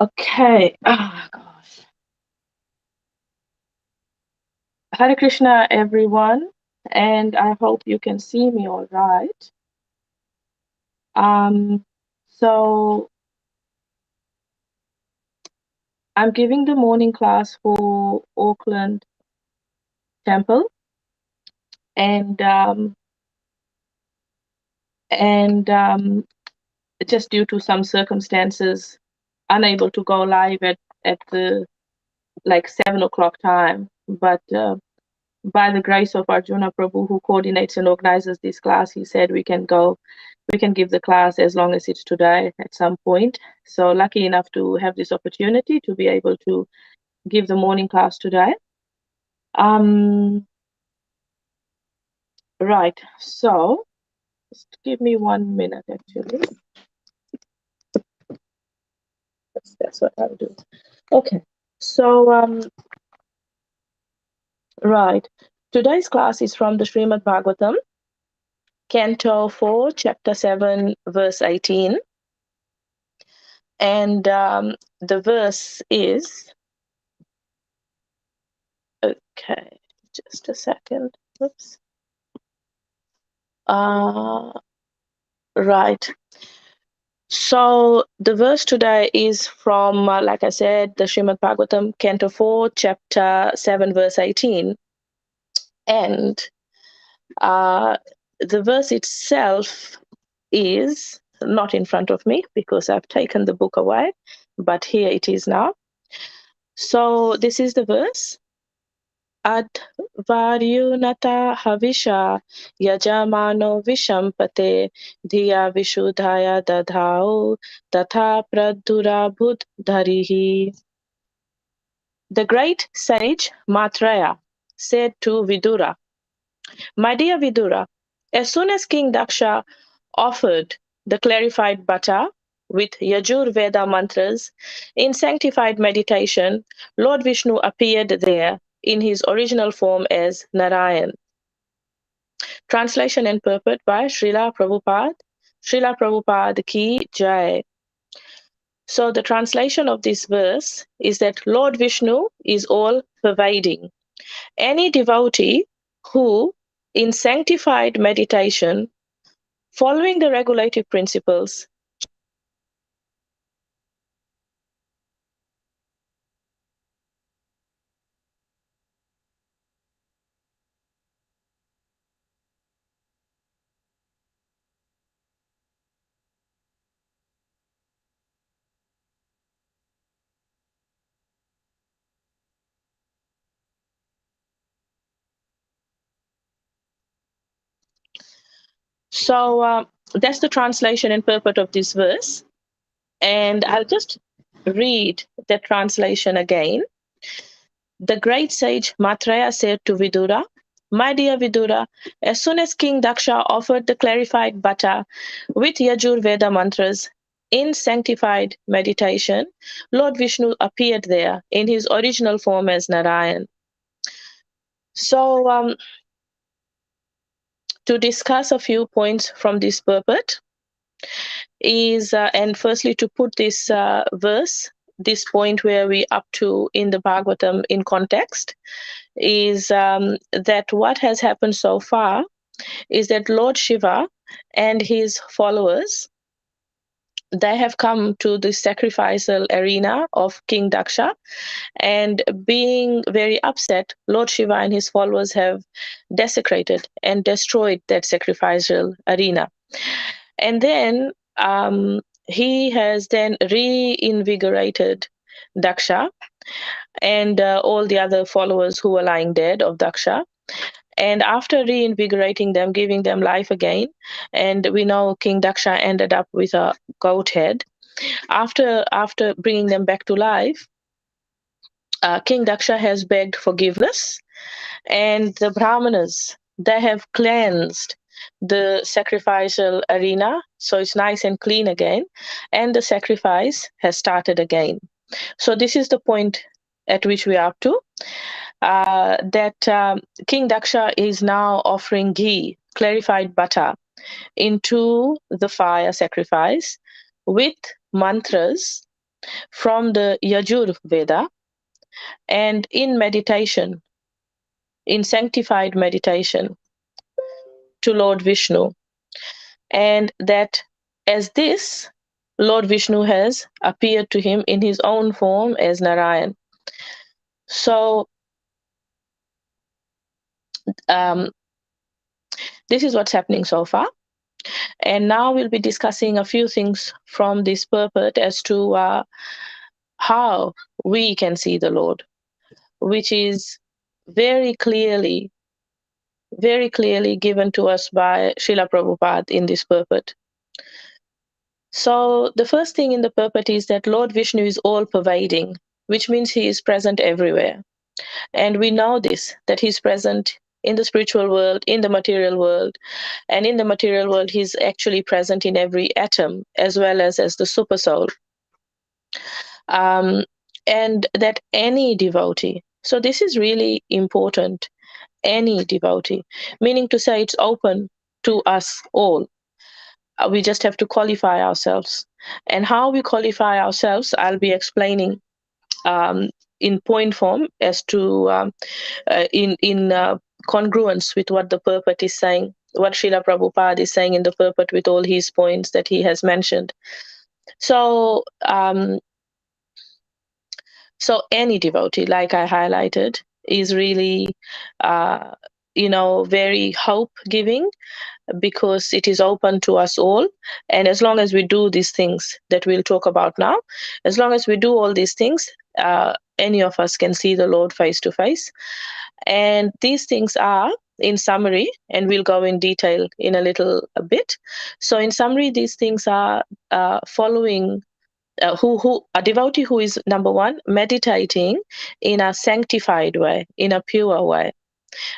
Okay. Oh, gosh. Hare Krishna, everyone, and I hope you can see me all right. So I'm giving the morning class for Auckland Temple, and and just due to some circumstances, unable to go live at the like 7 o'clock time, but by the grace of Arjuna Prabhu, who coordinates and organizes this class, he said we can give the class as long as it's today at some point. So lucky enough to have this opportunity to be able to give the morning class today. Um, right. So just give me 1 minute actually. That's what I'll do. Okay. So right. Today's class is from the Srimad Bhagavatam, Canto 4, Chapter 7, verse 18. And the verse is, okay, just a second. Oops. Right. So the verse today is from, like I said, the Srimad Bhagavatam, Canto 4, Chapter 7, verse 18. And the verse itself is not in front of me because I've taken the book away, but here it is now. So this is the verse. Advaryunata havisha yajamano vishampate dhiya vishudhaya dadhao tatha pradurabhut dharihi. The great sage Maitreya said to Vidura, "My dear Vidura, as soon as King Daksha offered the clarified butter with Yajur Veda mantras in sanctified meditation, Lord Vishnu appeared there in his original form as Narayan." Translation and purport by Srila Prabhupada. Srila Prabhupada ki Jai. So the translation of this verse is that Lord Vishnu is all pervading. Any devotee who, in sanctified meditation, following the regulative principles, so that's the translation and purport of this verse. And I'll just read the translation again. The great sage Maitreya said to Vidura, "My dear Vidura, as soon as King Daksha offered the clarified butter with Yajur Veda mantras in sanctified meditation, Lord Vishnu appeared there in his original form as Narayan." So, to discuss a few points from this purport is, and firstly to put this verse, this point where we up to in the Bhagavatam in context, is that what has happened so far is that Lord Shiva and his followers, they have come to the sacrificial arena of King Daksha, and being very upset, Lord Shiva and his followers have desecrated and destroyed that sacrificial arena. And then he has then reinvigorated Daksha and all the other followers who were lying dead of Daksha. And after reinvigorating them, giving them life again, and we know King Daksha ended up with a goat head. After bringing them back to life, King Daksha has begged forgiveness, and the Brahmanas, they have cleansed the sacrificial arena, so it's nice and clean again, and the sacrifice has started again. So this is the point at which we are up to. That King Daksha is now offering ghee, clarified butter, into the fire sacrifice with mantras from the Yajur Veda, and in meditation, in sanctified meditation to Lord Vishnu. And that as this, Lord Vishnu has appeared to him in his own form as Narayan. So this is what's happening so far. And now we'll be discussing a few things from this purport as to how we can see the Lord, which is very clearly given to us by Srila Prabhupada in this purport. So the first thing in the purport is that Lord Vishnu is all pervading, which means he is present everywhere. And we know this, that he's present in the spiritual world, in the material world. And in the material world, he's actually present in every atom, as well as the super soul. And that any devotee, so this is really important, any devotee, meaning to say it's open to us all. We just have to qualify ourselves. And how we qualify ourselves, I'll be explaining in point form as to in congruence with what the purport is saying, what Srila Prabhupada is saying in the purport with all his points that he has mentioned. So any devotee, like I highlighted, is really very hope giving, because it is open to us all. And as long as we do these things that we'll talk about now, as long as we do all these things, any of us can see the Lord face to face. And these things are, in summary, and we'll go in detail in a bit. So in summary, these things are following who a devotee who is, number one, meditating in a sanctified way, in a pure way.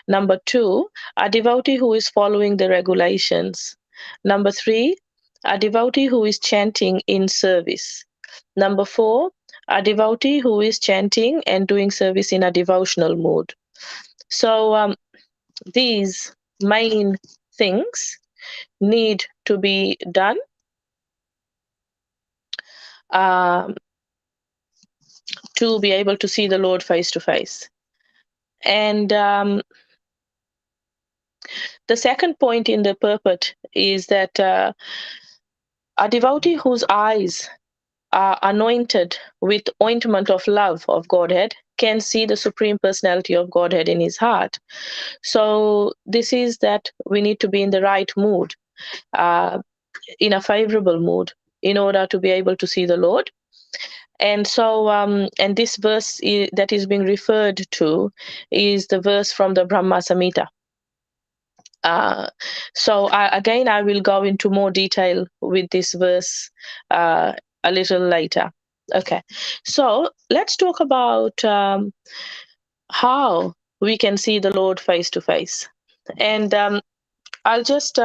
Number two, a devotee who is following the regulations. Number three, a devotee who is chanting in service. Number four, a devotee who is chanting and doing service in a devotional mood. So these main things need to be done to be able to see the Lord face to face. And the second point in the purport is that a devotee whose eyes are anointed with ointment of love of Godhead can see the Supreme Personality of Godhead in his heart. So this is that we need to be in the right mood, in a favorable mood, in order to be able to see the Lord. And so, and this verse that is being referred to is the verse from the Brahmasamita. So again, I will go into more detail with this verse a little later. Okay, so let's talk about how we can see the Lord face to face. And I'll just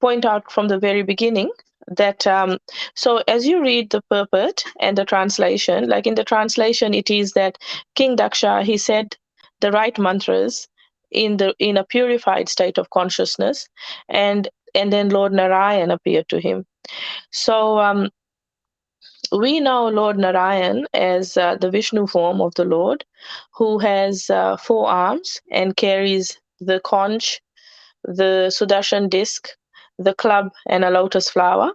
point out from the very beginning that so as you read the purport and the translation, like in the translation, it is that King Daksha, he said the right mantras in a purified state of consciousness, and then Lord Narayan appeared to him. So we know Lord Narayan as the Vishnu form of the Lord, who has 4 arms and carries the conch, the Sudarshan disc, the club, and a lotus flower.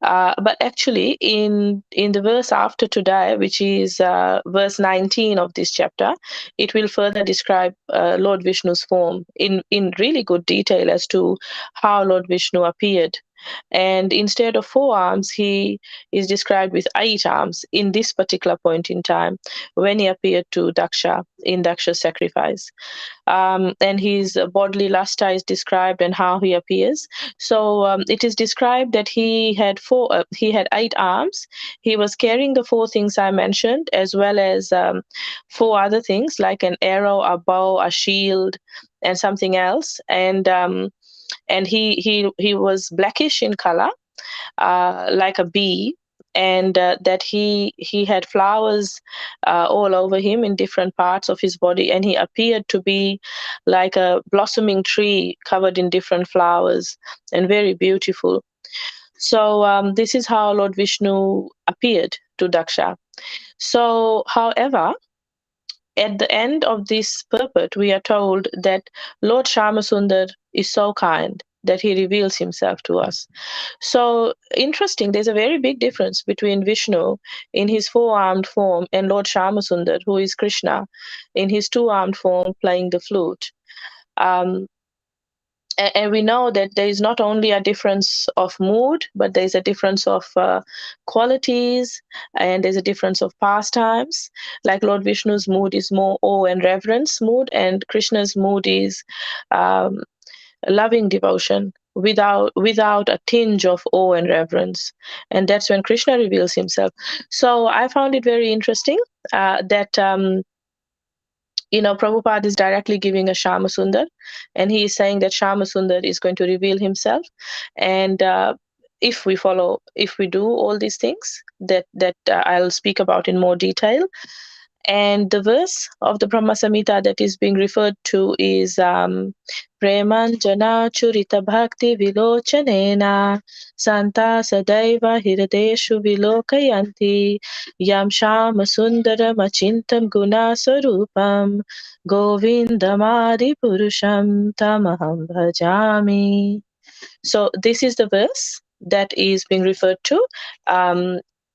But actually, in the verse after today, which is verse 19 of this chapter, it will further describe Lord Vishnu's form in really good detail as to how Lord Vishnu appeared. And instead of 4 arms, he is described with 8 arms in this particular point in time when he appeared to Daksha in Daksha's sacrifice. And his bodily luster is described and how he appears. So it is described that he had 8 arms. He was carrying the 4 things I mentioned, as well as 4 other things like an arrow, a bow, a shield, and something else. And he was blackish in color, like a bee, and that he had flowers all over him in different parts of his body, and he appeared to be like a blossoming tree covered in different flowers and very beautiful. So this is how Lord Vishnu appeared to Daksha. So, however, at the end of this purport, we are told that Lord Shyamasundar is so kind that he reveals himself to us. So interesting, there's a very big difference between Vishnu in his four-armed form and Lord Shyamasundar, who is Krishna, in his two-armed form playing the flute. Um, and we know that there is not only a difference of mood, but there's a difference of qualities, and there's a difference of pastimes. Like Lord Vishnu's mood is more awe and reverence mood, and Krishna's mood is um, loving devotion without a tinge of awe and reverence. And that's when Krishna reveals himself. So I found it very interesting that Prabhupada is directly giving a Shyamasundar, and he is saying that Shyamasundar is going to reveal himself. And if we do all these things that I'll speak about in more detail. And the verse of the Brahmasamita that is being referred to is Premanjana Churita Bhakti Vilochanena Santa Sadaiva Hirdeshu Vilokayanti Yam Shama Sundaram Achintam Guna Sarupam Govindamadi Purusham Tamaham Bhajami. So this is the verse that is being referred to.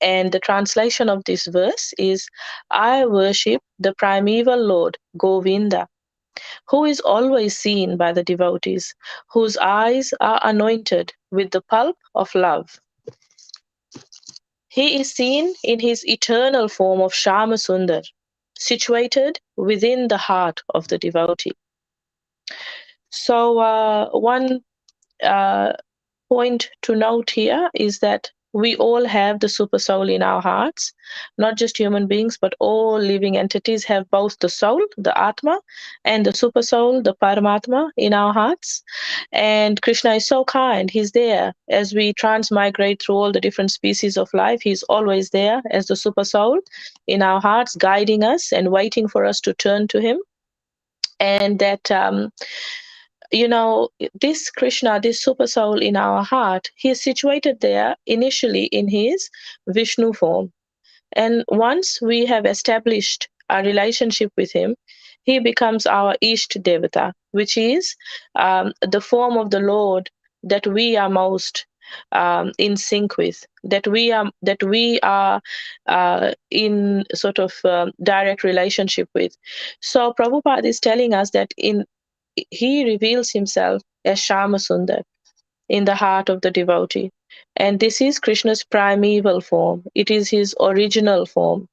And the translation of this verse is, I worship the primeval Lord, Govinda, who is always seen by the devotees, whose eyes are anointed with the pulp of love. He is seen in his eternal form of Shyamasundar, situated within the heart of the devotee. So one point to note here is that we all have the super soul in our hearts. Not just human beings, but all living entities have both the soul, the Atma, and the super soul, the Paramatma, in our hearts. And Krishna is so kind. He's there as we transmigrate through all the different species of life. He's always there as the super soul in our hearts, guiding us and waiting for us to turn to him. And that this Krishna, this super soul in our heart, he is situated there initially in his Vishnu form. And once we have established a relationship with him, he becomes our Isht Devata, which is the form of the Lord that we are most in sync with, that we are in sort of direct relationship with. So Prabhupada is telling us that he reveals himself as Shyamasundar in the heart of the devotee. And this is Krishna's primeval form. It is his original form.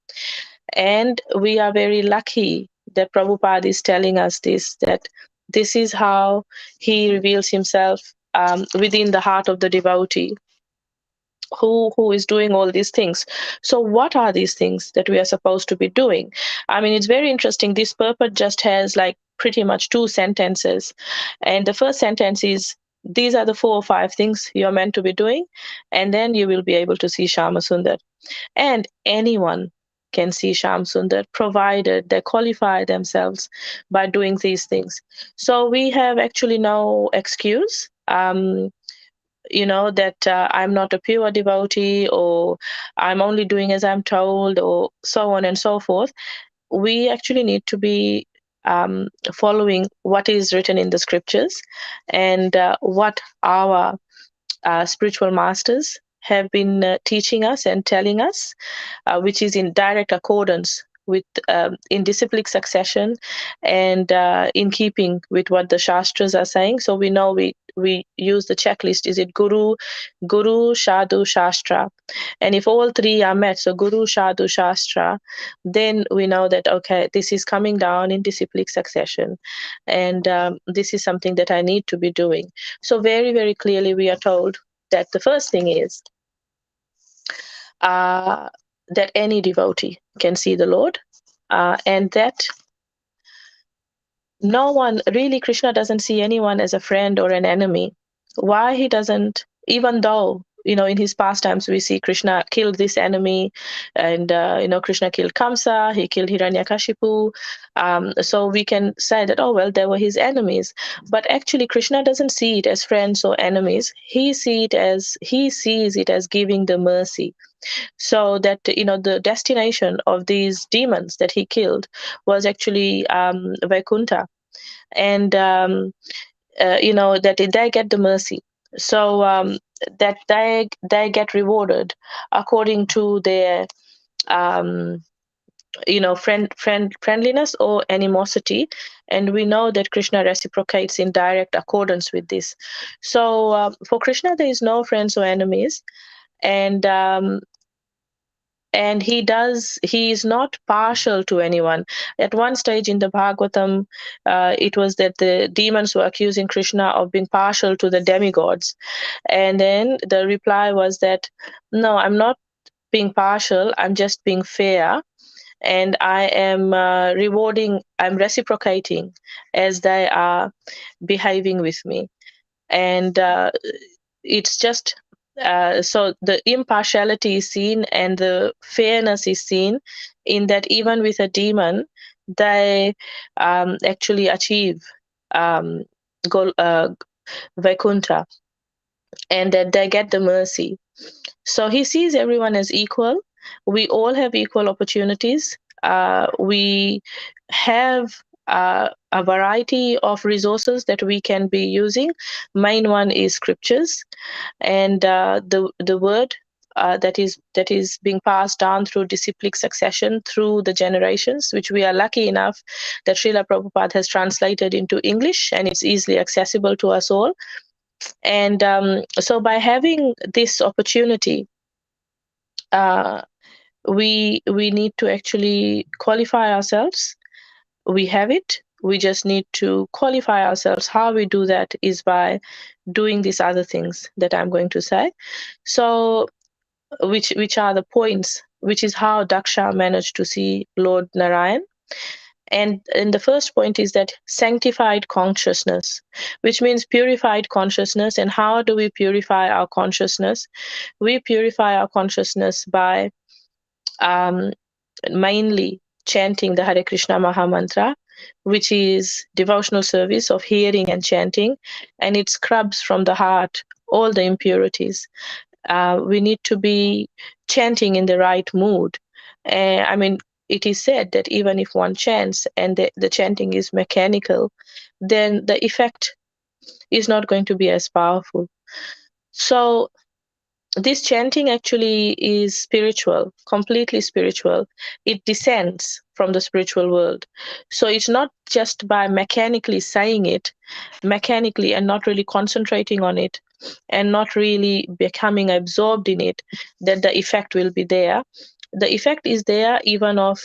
And we are very lucky that Prabhupada is telling us that this is how he reveals himself within the heart of the devotee who is doing all these things. So what are these things that we are supposed to be doing? I mean, it's very interesting. This purport just has like pretty much two sentences. And the first sentence is, these are the 4 or 5 things you're meant to be doing, and then you will be able to see Shyamasundar. And anyone can see Shyamasundar, provided they qualify themselves by doing these things. So we have actually no excuse. That I'm not a pure devotee, or I'm only doing as I'm told, or so on and so forth. We actually need to be following what is written in the scriptures, and what our spiritual masters have been teaching us and telling us, which is in direct accordance with in disciplic succession, and in keeping with what the shastras are saying. So we know we use the checklist. Is it Guru, Shadu, Shastra? And if all 3 are met, so Guru, Shadu, Shastra, then we know that, okay, this is coming down in disciplic succession. And this is something that I need to be doing. So very, very clearly we are told that the first thing is that any devotee can see the Lord, and that no one, really, Krishna doesn't see anyone as a friend or an enemy. Why he doesn't, even though in his pastimes, we see Krishna killed this enemy, and Krishna killed Kamsa, he killed Hiranyakashipu. So we can say that, oh well, they were his enemies, but actually Krishna doesn't see it as friends or enemies. He sees it as giving the mercy. So that the destination of these demons that he killed was actually Vaikuntha, and that they get the mercy. So that they get rewarded according to their um, friendliness or animosity, and we know that Krishna reciprocates in direct accordance with this. So for Krishna, there is no friends or enemies, and he is not partial to anyone. At one stage in the Bhagavatam, it was that the demons were accusing Krishna of being partial to the demigods, and then the reply was that, no, I'm not being partial, I'm just being fair, and I am I'm reciprocating as they are behaving with me. And it's just so the impartiality is seen and the fairness is seen in that even with a demon, they actually achieve um, Vaikuntha, and that they get the mercy. So he sees everyone as equal. We all have equal opportunities. We have a variety of resources that we can be using. Main one is scriptures, and the word that is being passed down through disciplic succession through the generations, which we are lucky enough that Srila Prabhupada has translated into English, and it's easily accessible to us all. And so by having this opportunity, uh, we need to actually qualify ourselves. We have it. We just need to qualify ourselves. How we do that is by doing these other things that I'm going to say. So, which are the points, which is how Daksha managed to see Lord Narayan. And the first point is that sanctified consciousness, which means purified consciousness. And how do we purify our consciousness? We purify our consciousness by um, mainly chanting the Hare Krishna Maha Mantra, which is devotional service of hearing and chanting, and it scrubs from the heart all the impurities. We need to be chanting in the right mood. I mean, it is said that even if one chants and the chanting is mechanical, then the effect is not going to be as powerful. So this chanting actually is spiritual, completely spiritual. It descends from the spiritual world. So it's not just by mechanically saying it, mechanically, and not really concentrating on it, and not really becoming absorbed in it, that the effect will be there. The effect is there even of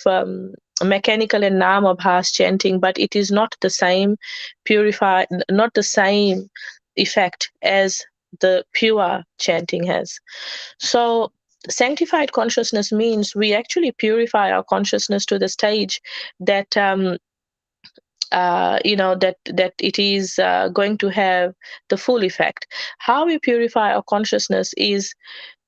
mechanical and namabhas chanting, but it is not the same not the same effect as the pure chanting has. So sanctified consciousness means we actually purify our consciousness to the stage that that it is going to have the full effect. How we purify our consciousness is,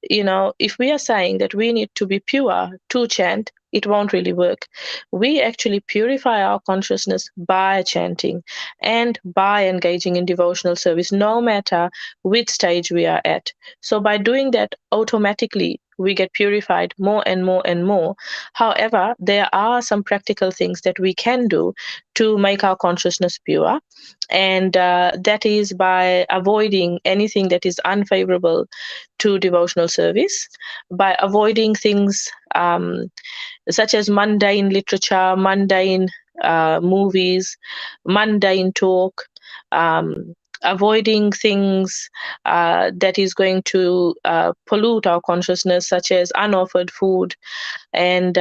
if we are saying that we need to be pure to chant, it won't really work. We actually purify our consciousness by chanting and by engaging in devotional service, no matter which stage we are at. So by doing that, automatically we get purified more and more and more. However, there are some practical things that we can do to make our consciousness pure, and that is by avoiding anything that is unfavorable to devotional service, by avoiding things such as mundane literature, mundane movies, mundane talk, avoiding things that is going to pollute our consciousness, such as unoffered food, and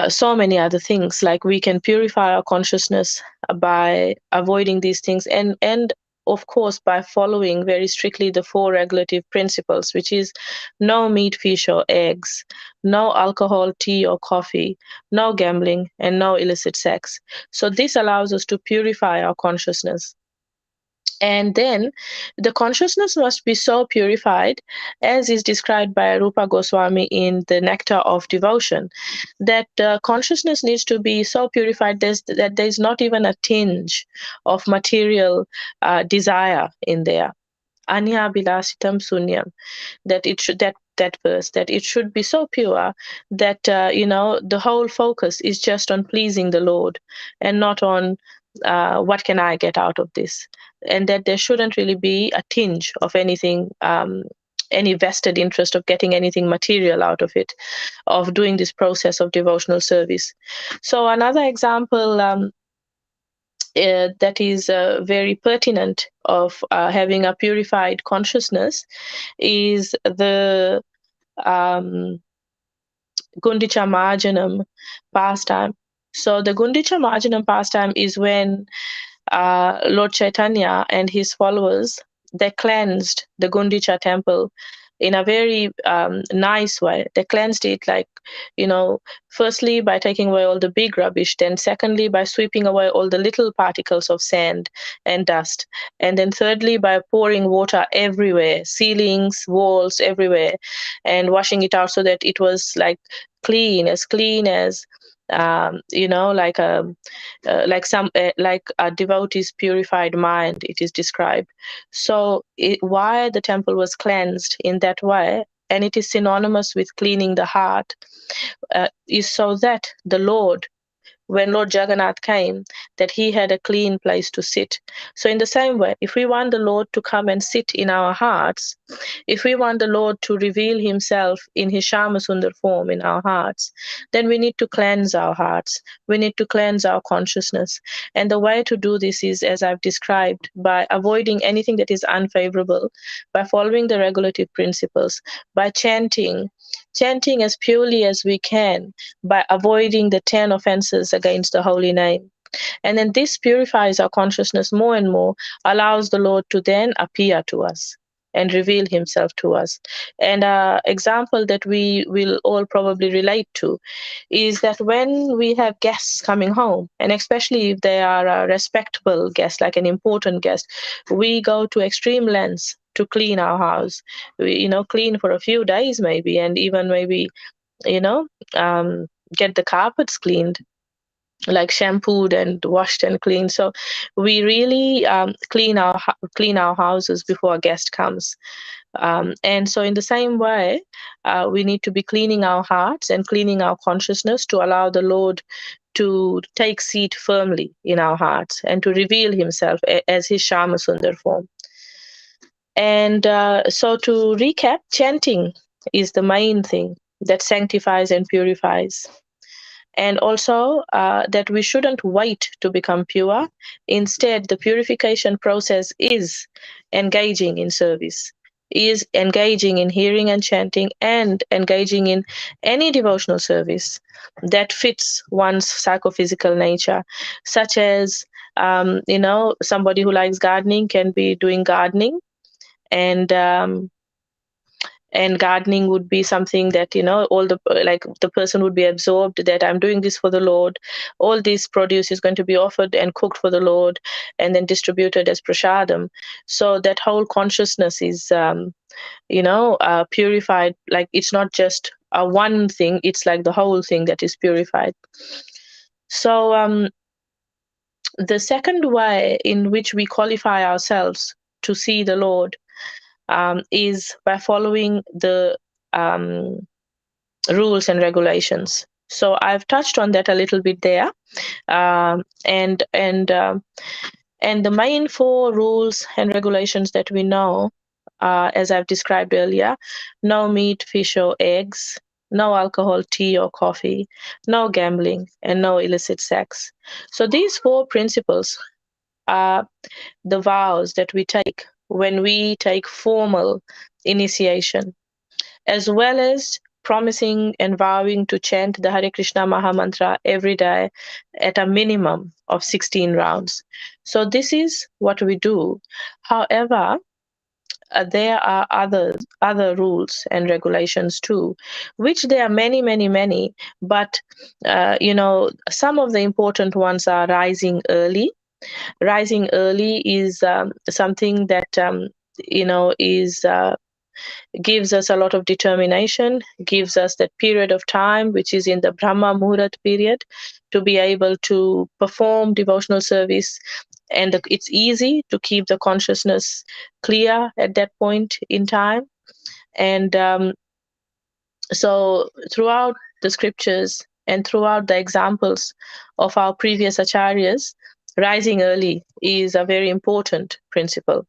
so many other things. Like, we can purify our consciousness by avoiding these things, and of course by following very strictly the four regulative principles, which is no meat, fish, or eggs, no alcohol, tea, or coffee, no gambling, and no illicit sex. So this allows us to purify our consciousness. And then the consciousness must be so purified, as is described by Rupa Goswami in the Nectar of Devotion, that consciousness needs to be so purified that there's not even a tinge of material desire in there. Anya bilasitam sunyam, that it should that verse, that it should be so pure that the whole focus is just on pleasing the Lord and not on what can I get out of this, and that there shouldn't really be a tinge of anything, any vested interest of getting anything material out of it, of doing this process of devotional service. So another example that is very pertinent of having a purified consciousness is the um, Gundicha Marjanam pastime. So the Gundicha Marjanam pastime is when Lord Chaitanya and his followers, they cleansed the Gundicha temple in a very nice way. They cleansed it, like, firstly by taking away all the big rubbish, then secondly by sweeping away all the little particles of sand and dust, and then thirdly by pouring water everywhere, ceilings, walls, everywhere, and washing it out so that it was like clean as like a devotee's purified mind, it is described. So why the temple was cleansed in that way, and it is synonymous with cleaning the heart, is so that the Lord, when Lord Jagannath came, that he had a clean place to sit. So in the same way, if we want the Lord to come and sit in our hearts, if we want the Lord to reveal himself in his Shyamasundar form in our hearts, then we need to cleanse our hearts. We need to cleanse our consciousness. And the way to do this is, as I've described, by avoiding anything that is unfavorable, by following the regulative principles, by chanting as purely as we can, by avoiding the 10 offenses against the holy name. And then this purifies our consciousness more and more, allows the Lord to then appear to us and reveal himself to us. And an example that we will all probably relate to is that when we have guests coming home, and especially if they are a respectable guest, like an important guest, we go to extreme lengths to clean our house. We, clean for a few days maybe, and even maybe, you know, get the carpets cleaned, like shampooed and washed and cleaned. So we really clean our houses before a guest comes. And so in the same way, we need to be cleaning our hearts and cleaning our consciousness to allow the Lord to take seat firmly in our hearts and to reveal himself as his Shyamasundar form. And so to recap, chanting is the main thing that sanctifies and purifies. And also that we shouldn't wait to become pure. Instead, the purification process is engaging in service, is engaging in hearing and chanting, and engaging in any devotional service that fits one's psychophysical nature, such as, somebody who likes gardening can be doing gardening, and gardening would be something that, all the person would be absorbed that I'm doing this for the Lord. All this produce is going to be offered and cooked for the Lord and then distributed as prasadam. So that whole consciousness is purified. Like, it's not just a one thing, it's like the whole thing that is purified. So the second way in which we qualify ourselves to see the Lord is by following the rules and regulations. So I've touched on that a little bit there, and the main 4 rules and regulations that we know, as I've described earlier: no meat, fish, or eggs; no alcohol, tea, or coffee; no gambling; and no illicit sex. So these 4 principles are the vows that we take when we take formal initiation, as well as promising and vowing to chant the Hare Krishna Mahamantra every day at a minimum of 16 rounds. So this is what we do. However, there are other rules and regulations too, which there are many, but some of the important ones are rising early, Rising early is something that is gives us a lot of determination, gives us that period of time, which is in the Brahma Muhurat period, to be able to perform devotional service. And it's easy to keep the consciousness clear at that point in time. And so, throughout the scriptures and throughout the examples of our previous acharyas, rising early is a very important principle.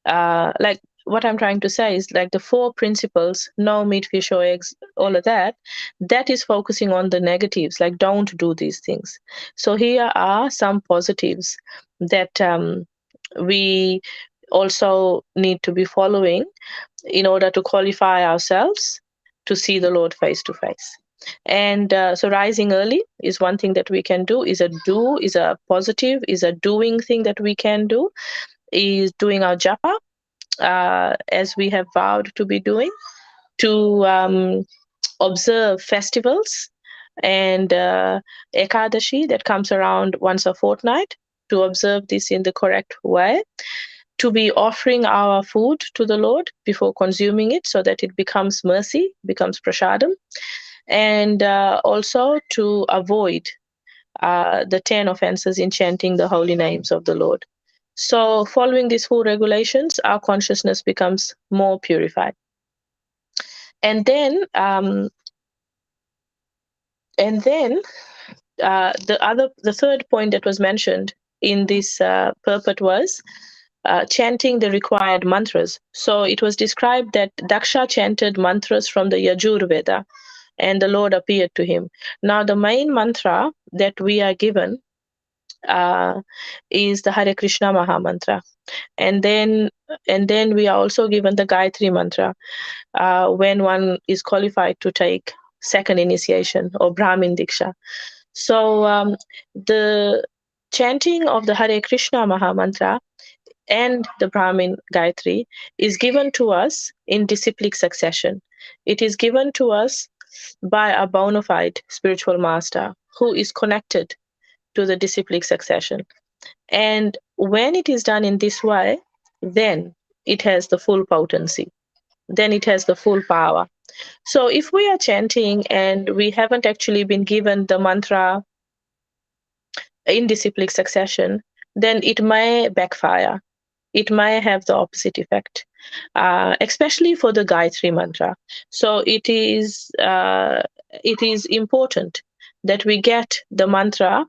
Like what I'm trying to say is like the four principles, no meat, fish, or eggs, all of that, that is focusing on the negatives, like don't do these things. So here are some positives that we also need to be following in order to qualify ourselves to see the Lord face to face. And so rising early is one thing that we can do, is a positive, is a doing thing that we can do, is doing our japa as we have vowed to be doing, to observe festivals and Ekadashi that comes around once a fortnight, to observe this in the correct way, to be offering our food to the Lord before consuming it so that it becomes mercy, becomes prasadam, and also to avoid the 10 offenses in chanting the holy names of the Lord. So, following these four regulations, our consciousness becomes more purified. And then, the third point that was mentioned in this purport was chanting the required mantras. So it was described that Daksha chanted mantras from the Yajur Veda, and the Lord appeared to him. Now, the main mantra that we are given is the Hare Krishna Maha Mantra, and then we are also given the Gayatri Mantra when one is qualified to take second initiation or Brahmin Diksha. So the chanting of the Hare Krishna Maha Mantra and the Brahmin Gayatri is given to us in disciplic succession. It is given to us by a bona fide spiritual master who is connected to the disciplic succession. And when it is done in this way, then it has the full potency, then it has the full power. So if we are chanting and we haven't actually been given the mantra in disciplic succession, then it may backfire. It may have the opposite effect, especially for the Gayatri mantra. So it is important that we get the mantra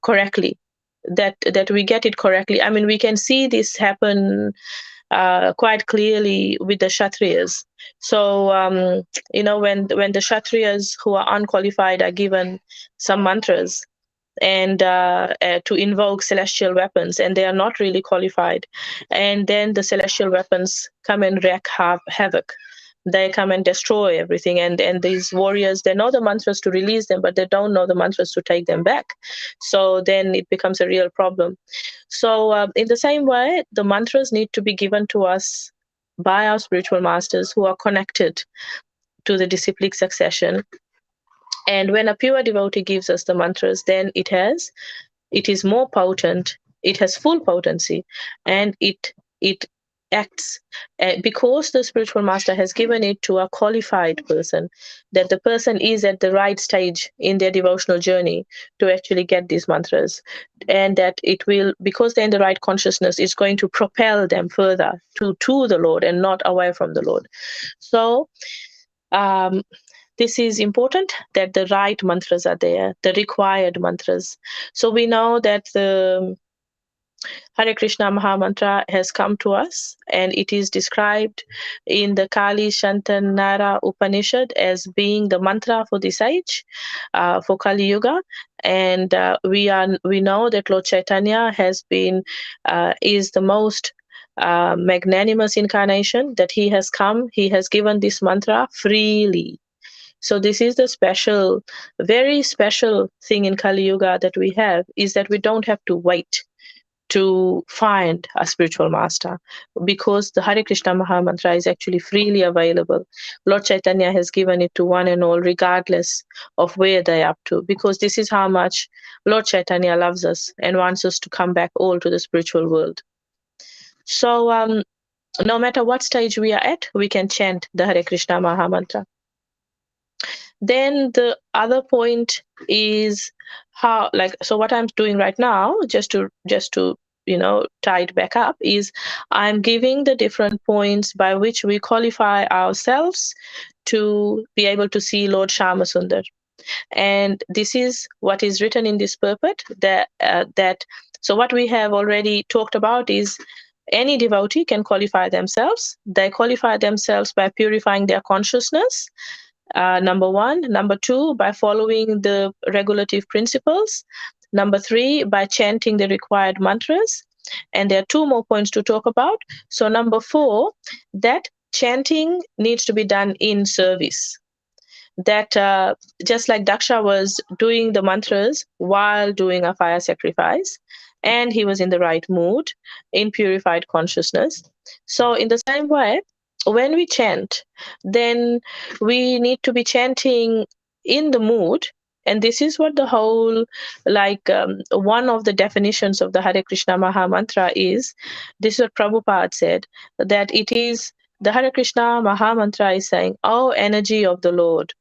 correctly, that we get it correctly. I mean, we can see this happen quite clearly with the Kshatriyas. So, when the Kshatriyas who are unqualified are given some mantras and to invoke celestial weapons, and they are not really qualified, and then the celestial weapons come and wreak havoc. They come and destroy everything, and these warriors, they know the mantras to release them, but they don't know the mantras to take them back. So then it becomes a real problem. So in the same way, the mantras need to be given to us by our spiritual masters who are connected to the disciplic succession. And when a pure devotee gives us the mantras, then it is more potent, it has full potency, and it acts because the spiritual master has given it to a qualified person, that the person is at the right stage in their devotional journey to actually get these mantras, and that it will, because they're in the right consciousness, it's going to propel them further to the Lord and not away from the Lord. So this is important, that the right mantras are there, the required mantras. So we know that the Hare Krishna Maha Mantra has come to us, and it is described in the Kali Shantanara Upanishad as being the mantra for this age, for Kali Yuga. And we know that Lord Chaitanya is the most magnanimous incarnation, that he has come, he has given this mantra freely. So this is the very special thing in Kali Yuga that we have, is that we don't have to wait to find a spiritual master, because the Hare Krishna Mahamantra is actually freely available. Lord Chaitanya has given it to one and all, regardless of where they're up to, because this is how much Lord Chaitanya loves us and wants us to come back all to the spiritual world. So no matter what stage we are at, we can chant the Hare Krishna Mahamantra. Then the other point is how, like, so what I'm doing right now, just to tie it back up, is I'm giving the different points by which we qualify ourselves to be able to see Lord Shyamasundar. And this is what is written in this purport, that so what we have already talked about is any devotee can qualify themselves. They qualify themselves by purifying their consciousness, number one. Number two, by following the regulative principles. Number three, by chanting the required mantras. And there are two more points to talk about. So number four, that chanting needs to be done in service. That just like Daksha was doing the mantras while doing a fire sacrifice, and he was in the right mood, in purified consciousness. So in the same way, when we chant, then we need to be chanting in the mood. And this is what the whole, one of the definitions of the Hare Krishna Maha Mantra is. This is what Prabhupada said, that it is the Hare Krishna Maha Mantra is saying, "Oh, energy of the Lord,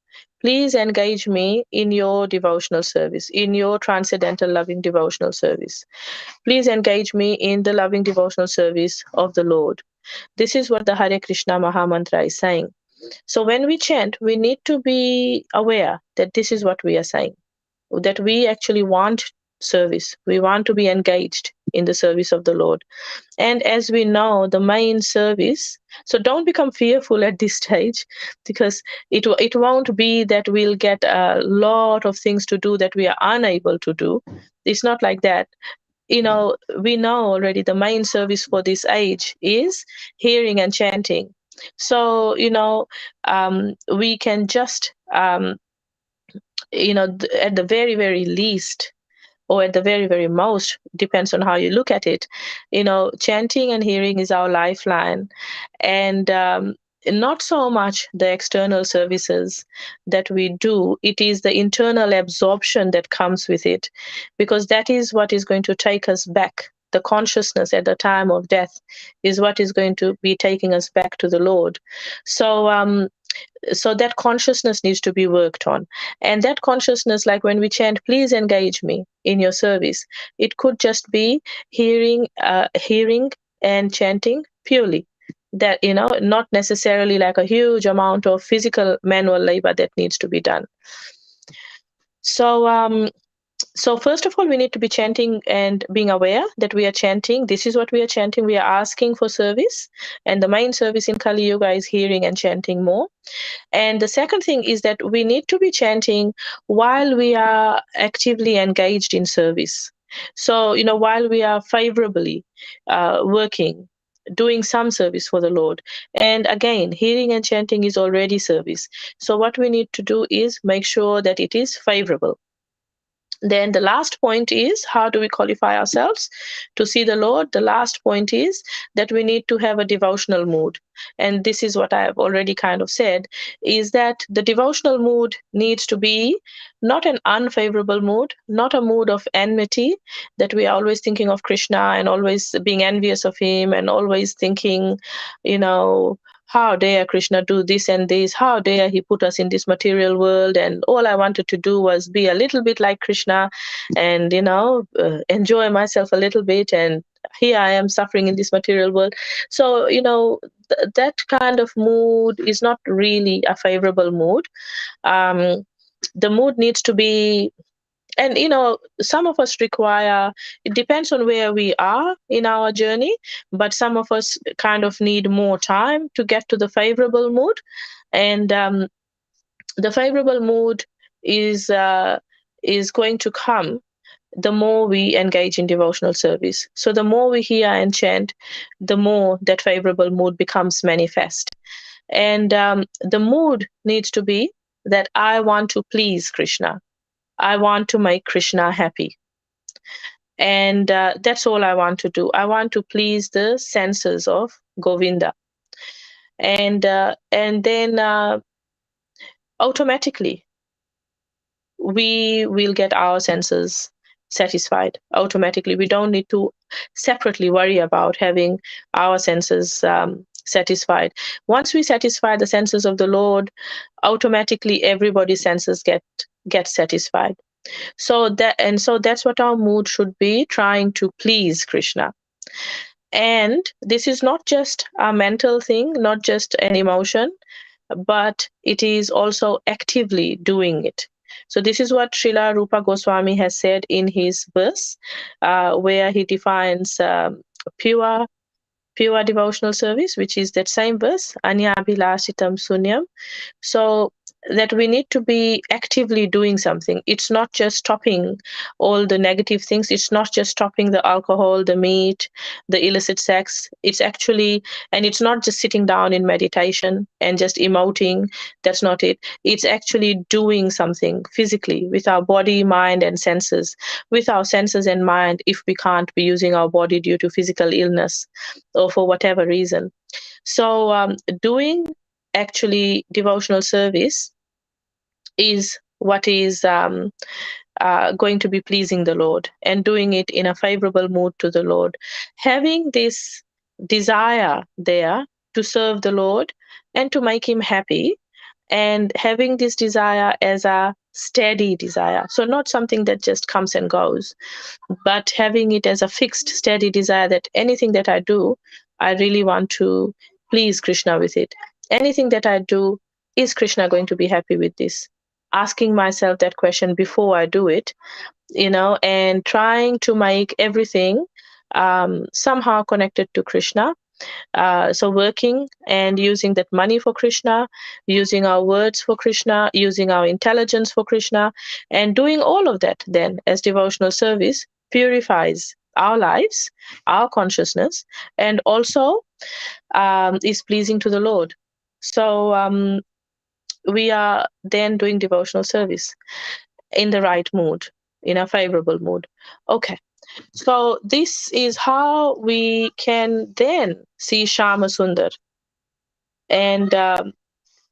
please engage me in your devotional service, in your transcendental loving devotional service. Please engage me in the loving devotional service of the Lord." This is what the Hare Krishna Maha Mantra is saying. So when we chant, we need to be aware that this is what we are saying, that we actually want service. We want to be engaged in the service of the Lord. And as we know, the main service, so don't become fearful at this stage, because it won't be that we'll get a lot of things to do that we are unable to do. It's not like that. We know already the main service for this age is hearing and chanting. So we can just at the very, very least, or at the very, very most, depends on how you look at it, chanting and hearing is our lifeline. And not so much the external services that we do, it is the internal absorption that comes with it, because that is what is going to take us back. The consciousness at the time of death is what is going to be taking us back to the Lord. So that consciousness needs to be worked on. And that consciousness, like when we chant, "Please engage me in your service," it could just be hearing and chanting purely. That, not necessarily like a huge amount of physical manual labor that needs to be done. So first of all, we need to be chanting and being aware that we are chanting. This is what we are chanting. We are asking for service. And the main service in Kali Yuga is hearing and chanting more. And the second thing is that we need to be chanting while we are actively engaged in service. So, while we are favorably working, doing some service for the Lord. And again, hearing and chanting is already service. So what we need to do is make sure that it is favorable. Then the last point is, how do we qualify ourselves to see the Lord? The last point is that we need to have a devotional mood. And this is what I have already kind of said, is that the devotional mood needs to be not an unfavorable mood, not a mood of enmity, that we are always thinking of Krishna and always being envious of him and always thinking, how dare Krishna do this and this? How dare he put us in this material world? And all I wanted to do was be a little bit like Krishna and, enjoy myself a little bit. And here I am suffering in this material world. So, that kind of mood is not really a favorable mood. The mood needs to be, and some of us require, it depends on where we are in our journey, but some of us kind of need more time to get to the favorable mood. And the favorable mood is going to come the more we engage in devotional service. So the more we hear and chant, the more that favorable mood becomes manifest. And the mood needs to be that I want to please Krishna. I want to make Krishna happy. And that's all I want to do. I want to please the senses of Govinda. And then automatically we will get our senses satisfied automatically. We don't need to separately worry about having our senses satisfied. Once we satisfy the senses of the Lord, automatically everybody's senses get satisfied. So that's what our mood should be, trying to please Krishna. And this is not just a mental thing, not just an emotion, but it is also actively doing it. So this is what Srila Rupa Goswami has said in his verse, where he defines pure devotional service, which is that same verse, Anyabhilashitam Sunyam. So that we need to be actively doing something. It's not just stopping all the negative things. It's not just stopping the alcohol, the meat, the illicit sex. It's actually, and it's not just sitting down in meditation and just emoting. That's not it. It's actually doing something physically with our body, mind, and senses. With our senses and mind, if we can't be using our body due to physical illness or for whatever reason. So doing actually devotional service is what is going to be pleasing the Lord, and doing it in a favorable mood to the Lord. Having this desire there to serve the Lord and to make him happy, and having this desire as a steady desire. So not something that just comes and goes, but having it as a fixed, steady desire that anything that I do, I really want to please Krishna with it. Anything that I do, is Krishna going to be happy with this? Asking myself that question before I do it, and trying to make everything somehow connected to Krishna. So working and using that money for Krishna, using our words for Krishna, using our intelligence for Krishna, and doing all of that then as devotional service purifies our lives, our consciousness, and also is pleasing to the Lord. So we are then doing devotional service in the right mood, in a favorable mood. Okay. So this is how we can then see Shyamasundar. And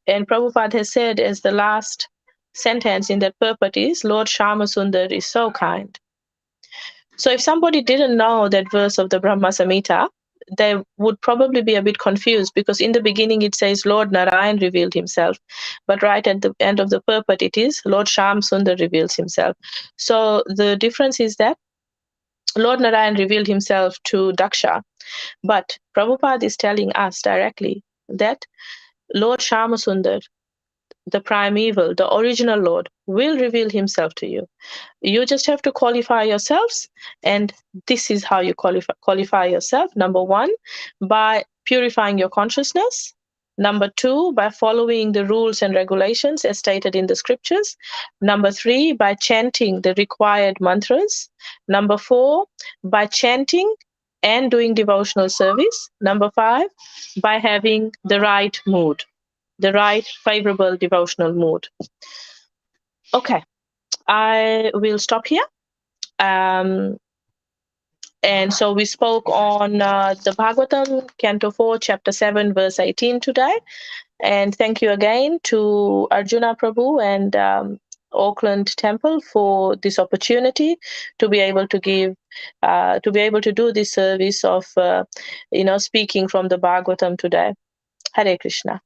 Prabhupada has said as the last sentence in that purport is, Lord Shyamasundar is so kind. So if somebody didn't know that verse of the Brahmasamita, they would probably be a bit confused, because in the beginning it says Lord Narayan revealed himself, but right at the end of the purport it is Lord Shyamasundar reveals himself. So the difference is that Lord Narayan revealed himself to Daksha, but Prabhupada is telling us directly that Lord Shyamasundar, the primeval, the original Lord, will reveal himself to you. You just have to qualify yourselves, and this is how you qualify yourself. Number one, by purifying your consciousness. Number two, by following the rules and regulations as stated in the scriptures. Number three, by chanting the required mantras. Number four, by chanting and doing devotional service. Number five, by having the right mood, the right favorable devotional mood. Okay, I will stop here. And so we spoke on the Bhagavatam, Canto 4, Chapter 7, Verse 18 today. And thank you again to Arjuna Prabhu and Auckland Temple for this opportunity to be able to give, to be able to do this service of, speaking from the Bhagavatam today. Hare Krishna.